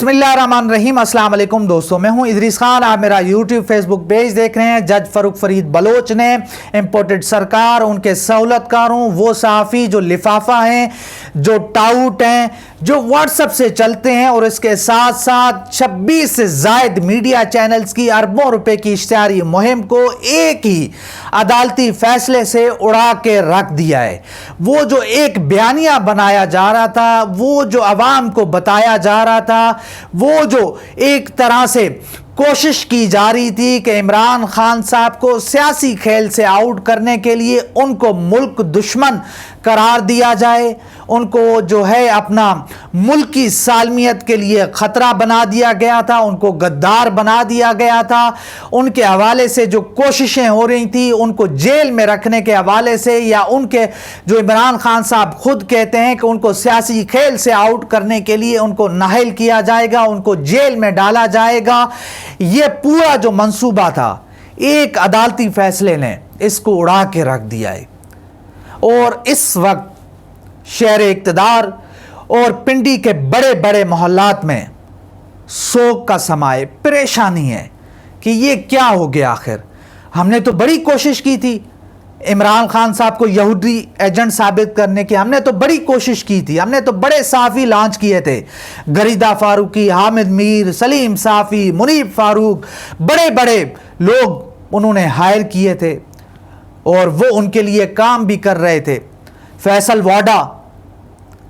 बिस्मिल्लाहिर्रहमानिर्रहीम। अस्सलाम वालेकुम दोस्तों, मैं हूं इदरीस खान। आप मेरा यूट्यूब फेसबुक पेज देख रहे हैं। जज फरूक फरीद बलोच ने इम्पोर्टेड सरकार, उनके सहूलतकारों, वो सहाफ़ी जो लिफाफा हैं, जो टाउट हैं, जो व्हाट्सएप से चलते हैं और इसके साथ साथ 26 से ज़ायद मीडिया चैनल्स की अरबों रुपए की इश्तिहारी मुहिम को एक ही अदालती फैसले से उड़ा के रख दिया है। वो जो एक बयानिया बनाया जा रहा था, वो जो अवाम को बताया जा रहा था, वो जो एक तरह से कोशिश की जा रही थी कि इमरान खान साहब को सियासी खेल से आउट करने के लिए उनको मुल्क दुश्मन करार दिया जाए, उनको जो है अपना मुल्क की सालमियत के लिए ख़तरा बना दिया गया था, उनको गद्दार बना दिया गया था। उनके हवाले से जो कोशिशें हो रही थी, उनको जेल में रखने के हवाले से, या उनके जो इमरान खान साहब खुद कहते हैं कि उनको सियासी खेल से आउट करने के लिए उनको नाहल किया जाएगा, उनको जेल में डाला जाएगा। ये पूरा जो मंसूबा था, एक अदालती फैसले ने इसको उड़ा के रख दिया है। और इस वक्त शहर इक़्तिदार और पिंडी के बड़े बड़े मोहल्लात में सोग का समाए, परेशानी है कि ये क्या हो गया। आखिर हमने तो बड़ी कोशिश की थी इमरान खान साहब को यहूदी एजेंट साबित करने की, हमने तो बड़ी कोशिश की थी, हमने तो बड़े साफ़ी लॉन्च किए थे, गरीदा फारूकी, हामिद मीर, सलीम साफ़ी, मुनीब फारूक, बड़े बड़े लोग उन्होंने हायर किए थे और वो उनके लिए काम भी कर रहे थे। फैसल वाडा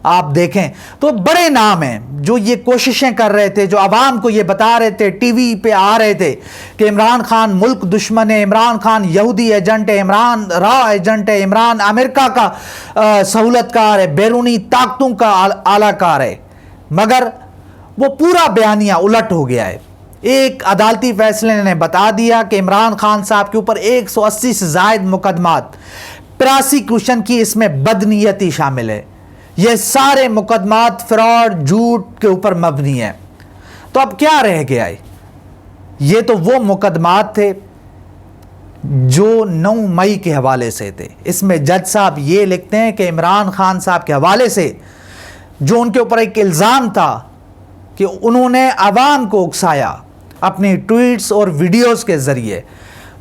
आप देखें तो बड़े नाम हैं जो ये कोशिशें कर रहे थे, जो आवाम को ये बता रहे थे, टीवी पे आ रहे थे कि इमरान खान मुल्क दुश्मन है, इमरान खान यहूदी एजेंट है, इमरान रॉ एजेंट है, इमरान अमेरिका का सहूलतकार है, बैरूनी ताकतों का आलाकार है। मगर वो पूरा बयानिया उलट हो गया है। एक अदालती फैसले ने बता दिया कि इमरान खान साहब के ऊपर 180 से ज़ायद मुकदमात, प्रोसिक्यूशन की इसमें बदनीयती शामिल है। ये सारे मुकदमात फ्रॉड, झूठ के ऊपर मबनी है। तो अब क्या रह गया है? ये तो वो मुकदमात थे जो 9 मई के हवाले से थे। इसमें जज साहब ये लिखते हैं कि इमरान खान साहब के हवाले से जो उनके ऊपर एक इल्ज़ाम था कि उन्होंने आवाम को उकसाया अपनी ट्वीट्स और वीडियोस के ज़रिए,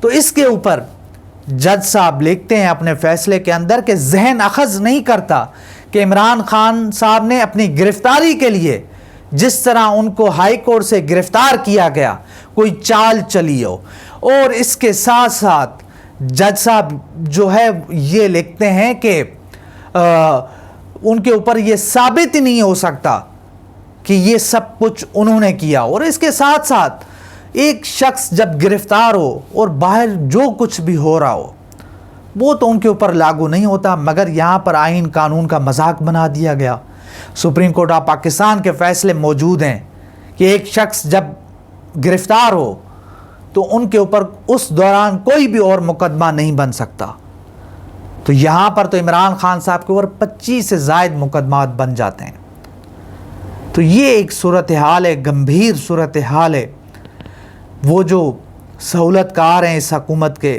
तो इसके ऊपर जज साहब लिखते हैं अपने फैसले के अंदर कि ज़हन अखज़ नहीं करता कि इमरान खान साहब ने अपनी गिरफ्तारी के लिए जिस तरह उनको हाई कोर्ट से गिरफ्तार किया गया, कोई चाल चली हो। और इसके साथ साथ जज साहब जो है ये लिखते हैं कि उनके ऊपर ये साबित ही नहीं हो सकता कि ये सब कुछ उन्होंने किया। और इसके साथ साथ एक शख्स जब गिरफ्तार हो और बाहर जो कुछ भी हो रहा हो वो तो उनके ऊपर लागू नहीं होता, मगर यहाँ पर आइन कानून का मजाक बना दिया गया। सुप्रीम कोर्ट ऑफ पाकिस्तान के फैसले मौजूद हैं कि एक शख्स जब गिरफ्तार हो तो उनके ऊपर उस दौरान कोई भी और मुकदमा नहीं बन सकता। तो यहाँ पर तो इमरान खान साहब के ऊपर 25 से ज़ायद मुकदमात बन जाते हैं। तो ये एक सूरत हाल है, गंभीर सूरत हाल है। वो जो सहूलतकार हैं इस हुकूमत के,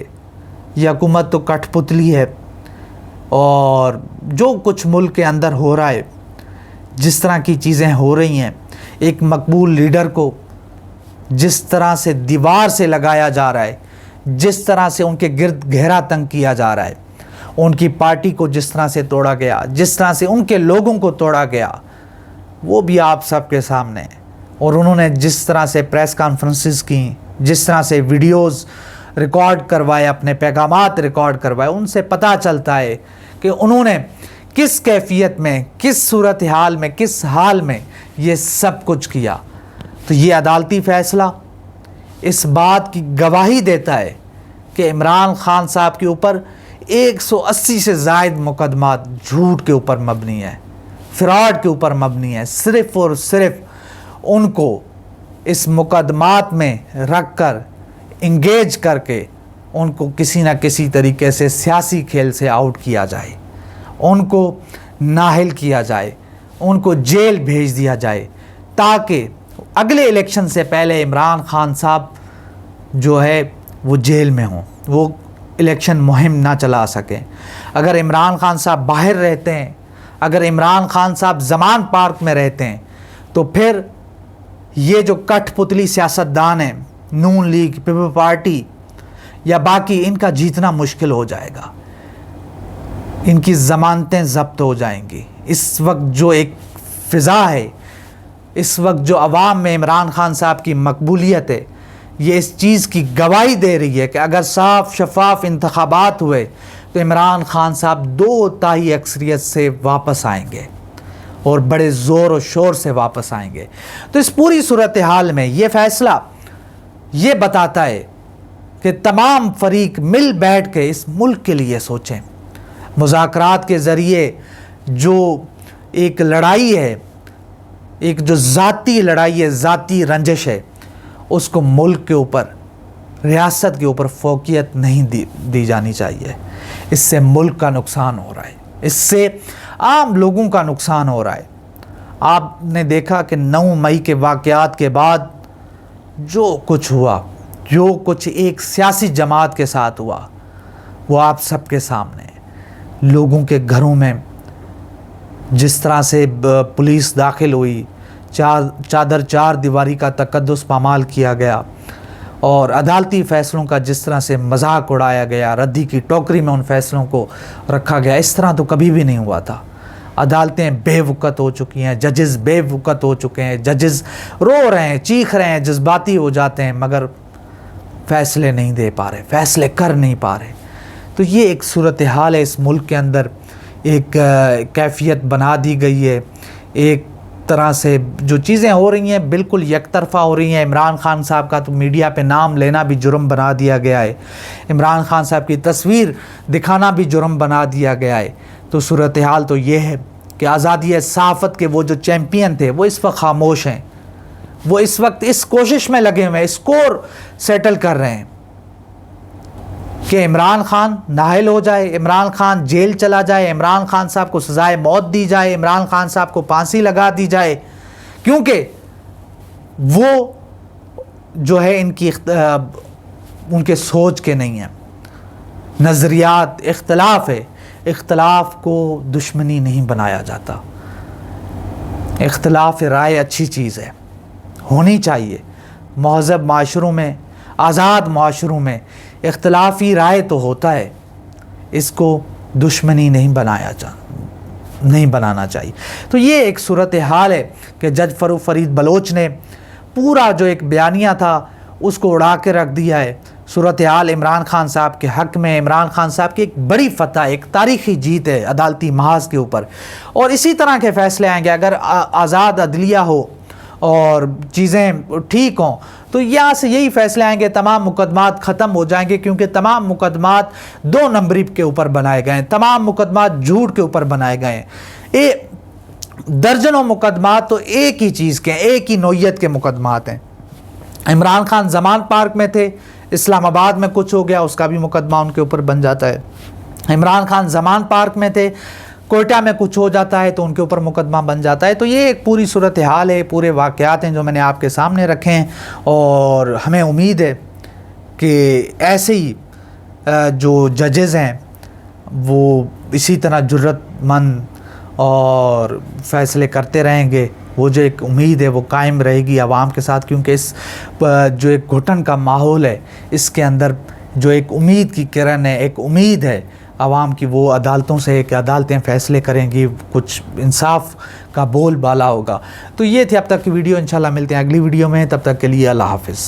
ये हुकूमत तो कठपुतली है, और जो कुछ मुल्क के अंदर हो रहा है, जिस तरह की चीज़ें हो रही हैं, एक मकबूल लीडर को जिस तरह से दीवार से लगाया जा रहा है, जिस तरह से उनके गिर्द घेरा तंग किया जा रहा है, उनकी पार्टी को जिस तरह से तोड़ा गया, जिस तरह से उनके लोगों को तोड़ा गया, वो भी आप सबके सामने। और उन्होंने जिस तरह से प्रेस कॉन्फ्रेंसेस की, जिस तरह से वीडियोस रिकॉर्ड करवाए, अपने पैगामात रिकॉर्ड करवाए, उनसे पता चलता है कि उन्होंने किस कैफियत में, किस सूरत हाल में, किस हाल में ये सब कुछ किया। तो ये अदालती फ़ैसला इस बात की गवाही देता है कि इमरान खान साहब के ऊपर 180 से ज़ायद मुकदमात झूठ के ऊपर मबनी है, फ्रॉड के ऊपर मबनी है। सिर्फ़ और सिर्फ उनको इस मुकदमात में रख कर इंगेज करके उनको किसी न किसी तरीके से सियासी खेल से आउट किया जाए, उनको नाहल किया जाए, उनको जेल भेज दिया जाए, ताकि अगले इलेक्शन से पहले इमरान खान साहब जो है वो जेल में हों, वो इलेक्शन मुहिम ना चला सकें। अगर इमरान खान साहब बाहर रहते हैं, अगर इमरान खान साहब ज़मान पार्क में रहते हैं, तो फिर یہ جو کٹ پتلی سیاستدان ہیں، نون لیگ، پیپل پارٹی یا باقی، ان کا جیتنا مشکل ہو جائے گا، ان کی ضمانتیں ضبط ہو جائیں گی۔ اس وقت جو ایک فضا ہے، اس وقت جو عوام میں عمران خان صاحب کی مقبولیت ہے، یہ اس چیز کی گواہی دے رہی ہے کہ اگر صاف شفاف انتخابات ہوئے تو عمران خان صاحب 2/3 اکثریت سے واپس آئیں گے اور بڑے زور و شور سے واپس آئیں گے۔ تو اس پوری صورتحال میں یہ فیصلہ یہ بتاتا ہے کہ تمام فریق مل بیٹھ کے اس ملک کے لیے سوچیں۔ مذاکرات کے ذریعے جو ایک لڑائی ہے، ایک جو ذاتی لڑائی ہے، ذاتی رنجش ہے، اس کو ملک کے اوپر، ریاست کے اوپر فوقیت نہیں دی جانی چاہیے۔ اس سے ملک کا نقصان ہو رہا ہے، اس سے عام لوگوں کا نقصان ہو رہا ہے۔ آپ نے دیکھا کہ 9 مئی کے واقعات کے بعد جو کچھ ہوا، جو کچھ ایک سیاسی جماعت کے ساتھ ہوا، وہ آپ سب کے سامنے ہے۔ لوگوں کے گھروں میں جس طرح سے پولیس داخل ہوئی، چادر چار دیواری کا تقدس پامال کیا گیا، اور عدالتی فیصلوں کا جس طرح سے مذاق اڑایا گیا، ردی کی ٹوکری میں ان فیصلوں کو رکھا گیا، اس طرح تو کبھی بھی نہیں ہوا تھا۔ عدالتیں بے وقت ہو چکی ہیں، ججز بے وقت ہو چکے ہیں، ججز رو رہے ہیں، چیخ رہے ہیں، جذباتی ہو جاتے ہیں، مگر فیصلے نہیں دے پا رہے، فیصلے کر نہیں پا رہے۔ تو یہ ایک صورتحال ہے، اس ملک کے اندر ایک کیفیت بنا دی گئی ہے۔ ایک طرح سے جو چیزیں ہو رہی ہیں بالکل یک طرفہ ہو رہی ہیں۔ عمران خان صاحب کا تو میڈیا پہ نام لینا بھی جرم بنا دیا گیا ہے، عمران خان صاحب کی تصویر دکھانا بھی جرم بنا دیا گیا ہے۔ تو صورتحال تو یہ ہے کہ آزادی صحافت کے وہ جو چیمپئن تھے وہ اس وقت خاموش ہیں، وہ اس وقت اس کوشش میں لگے ہوئے ہیں، اسکور سیٹل کر رہے ہیں کہ عمران خان نااہل ہو جائے، عمران خان جیل چلا جائے، عمران خان صاحب کو سزائے موت دی جائے، عمران خان صاحب کو پھانسی لگا دی جائے، کیونکہ وہ جو ہے ان کے سوچ کے نہیں ہیں، نظریات اختلاف ہے۔ اختلاف کو دشمنی نہیں بنایا جاتا، اختلاف رائے اچھی چیز ہے، ہونی چاہیے۔ مہذب معاشروں میں، آزاد معاشروں میں اختلافی رائے تو ہوتا ہے، اس کو دشمنی نہیں بنانا چاہیے۔ تو یہ ایک صورتحال ہے کہ جج فاروق فرید بلوچ نے پورا جو ایک بیانیہ تھا اس کو اڑا کے رکھ دیا ہے۔ صورتحال عمران خان صاحب کے حق میں، عمران خان صاحب کی ایک بڑی فتح، ایک تاریخی جیت ہے عدالتی محاذ کے اوپر، اور اسی طرح کے فیصلے آئیں گے۔ اگر آزاد عدلیہ ہو اور چیزیں ٹھیک ہوں تو یہاں سے یہی فیصلے آئیں گے، تمام مقدمات ختم ہو جائیں گے، کیونکہ تمام مقدمات 2 نمبری کے اوپر بنائے گئے ہیں، تمام مقدمات جھوٹ کے اوپر بنائے گئے ہیں۔ درجنوں مقدمات تو ایک ہی چیز کے، ایک ہی نوعیت کے مقدمات ہیں۔ عمران خان زمان پارک میں تھے، اسلام آباد میں کچھ ہو گیا، اس کا بھی مقدمہ ان کے اوپر بن جاتا ہے۔ عمران خان زمان پارک میں تھے، کوئٹہ میں کچھ ہو جاتا ہے تو ان کے اوپر مقدمہ بن جاتا ہے۔ تو یہ ایک پوری صورتحال ہے، پورے واقعات ہیں جو میں نے آپ کے سامنے رکھے ہیں، اور ہمیں امید ہے کہ ایسے ہی جو ججز ہیں وہ اسی طرح جرت مند اور فیصلے کرتے رہیں گے۔ وہ جو ایک امید ہے وہ قائم رہے گی عوام کے ساتھ، کیونکہ اس جو ایک گھٹن کا ماحول ہے، اس کے اندر جو ایک امید کی کرن ہے، ایک امید ہے عوام کی، وہ عدالتوں سے، کہ عدالتیں فیصلے کریں گی، کچھ انصاف کا بول بالا ہوگا۔ تو یہ تھی اب تک کی ویڈیو، انشاءاللہ ملتے ہیں اگلی ویڈیو میں، تب تک کے لیے اللہ حافظ۔